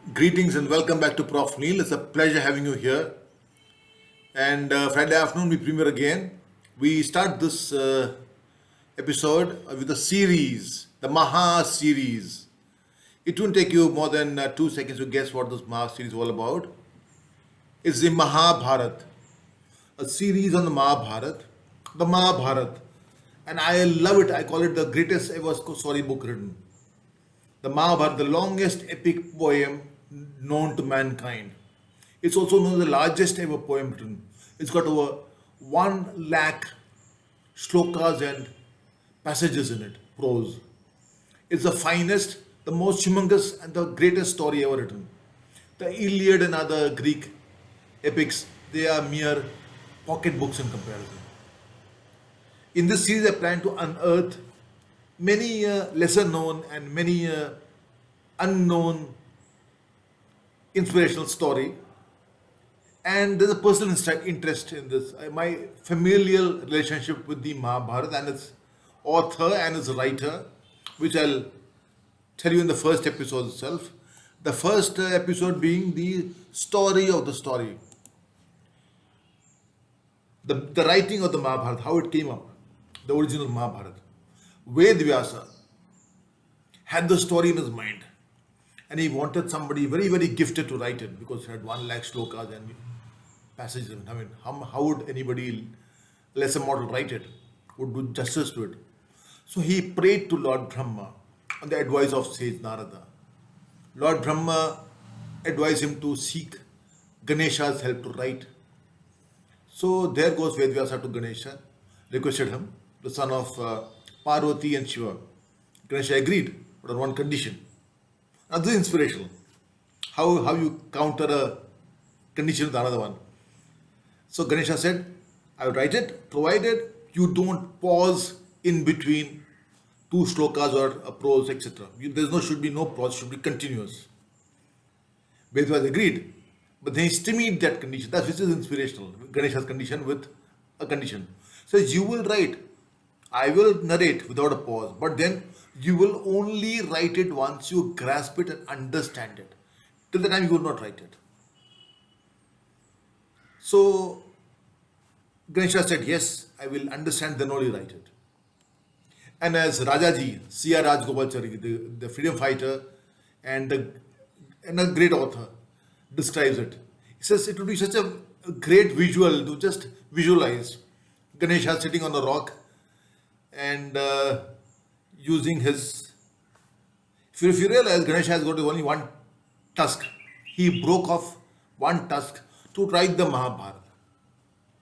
Greetings and welcome back to Profneel. It's a pleasure having you here. And Friday afternoon we premiere again. We start this episode with a series, the Maha series. It won't take you more than 2 seconds to guess what this Maha series is all about. It's the Mahabharat, a series on the Mahabharat. The Mahabharat. And I love it. I call it the greatest ever storybook written. The Mahabharata, the longest epic poem known to mankind. It's also known as the largest ever poem written. It's got over 1 lakh shlokas and passages in it, prose. It's the finest, the most humongous, and the greatest story ever written. The Iliad and other Greek epics, they are mere pocketbooks in comparison. In this series, I plan to unearth many lesser known and many unknown inspirational story. And there's a personal interest in this. My familial relationship with the Mahabharata and its author and its writer, which I'll tell you in the first episode itself. The first episode being the story of the story, the writing of the Mahabharata, how it came up, the original Mahabharata. Vyasa had the story in his mind and he wanted somebody very, very gifted to write it because he had 1 lakh shlokas and passages. I mean, how would anybody lesser mortal write it? Would do justice to it. So he prayed to Lord Brahma on the advice of sage Narada. Lord Brahma advised him to seek Ganesha's help to write. So there goes Vyasa to Ganesha, requested him, the son of Parvati and Shiva. Ganesha agreed, but on one condition. Now this is inspirational. How you counter a condition with another one. So Ganesha said, I will write it, provided you don't pause in between two shlokas or a prose, etc. Should be no pause, should be continuous. Vedvas agreed, but then he stymied that condition. That which is inspirational. Ganesha's condition with a condition. Says you will write, I will narrate without a pause, but then you will only write it once you grasp it and understand it. Till the time you will not write it. So Ganesha said, yes, I will understand, then only write it. And as Rajaji, C.R. Rajgopalchari, the freedom fighter and a great author, describes it. He says it would be such a great visual to just visualize Ganesha sitting on a rock and using his. If you realize Ganesha has got only one tusk, he broke off one tusk to write the Mahabharata.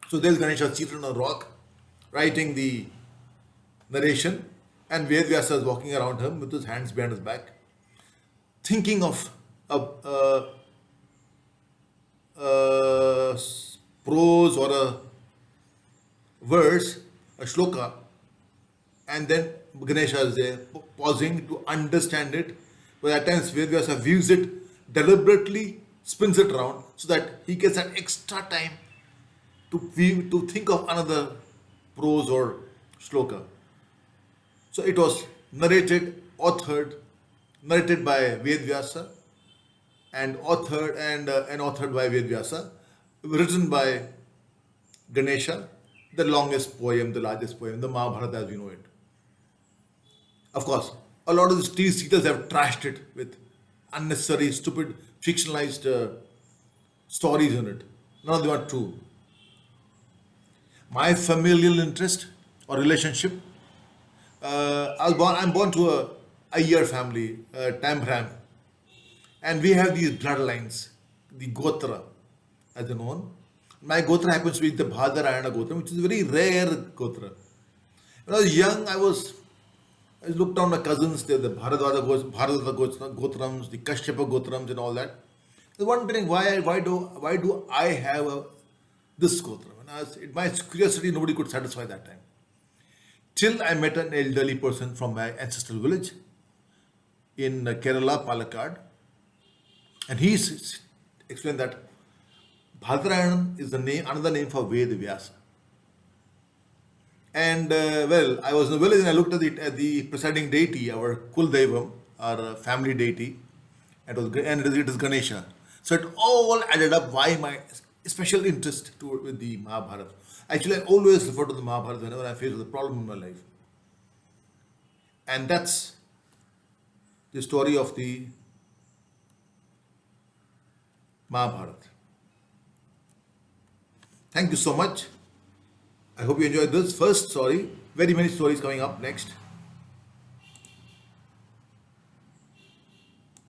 So there's Ganesha seated on a rock, writing the narration, and Vyasa is walking around him with his hands behind his back, thinking of a prose or a verse, a shloka, and then Ganesha is there pausing to understand it. But at times Vyasa views it deliberately, spins it around so that he gets that extra time to think of another prose or shloka. So it was narrated by Vyasa, and authored by Vyasa, written by Ganesha, the longest poem, the largest poem, the Mahabharata as we know it. Of course, a lot of the these seekers have trashed it with unnecessary, stupid, fictionalized stories in it. None of them are true. My familial interest or relationship. I'm born to a Iyer family, Tambram, and we have these bloodlines, the Gotra, as they're known. My Gotra happens to be the Bhadarayana Gotra, which is a very rare Gotra. When I was young, I looked down my cousins, the Bharadwada Gotrams, the Kashyapa Gotrams, and all that. I was wondering why do I have this Gotra? In my curiosity, nobody could satisfy that time. Till I met an elderly person from my ancestral village in Kerala, Palakkad, and he explained that Bhadrayanan is another name for Veda Vyasa. And I was in the village and I looked at the presiding deity, our Kul Devam, our family deity, and it is Ganesha. So it all added up why my special interest with the Mahabharata. Actually, I always refer to the Mahabharata whenever I face with a problem in my life. And that's the story of the Mahabharata. Thank you so much. I hope you enjoyed this first story. Very many stories coming up next.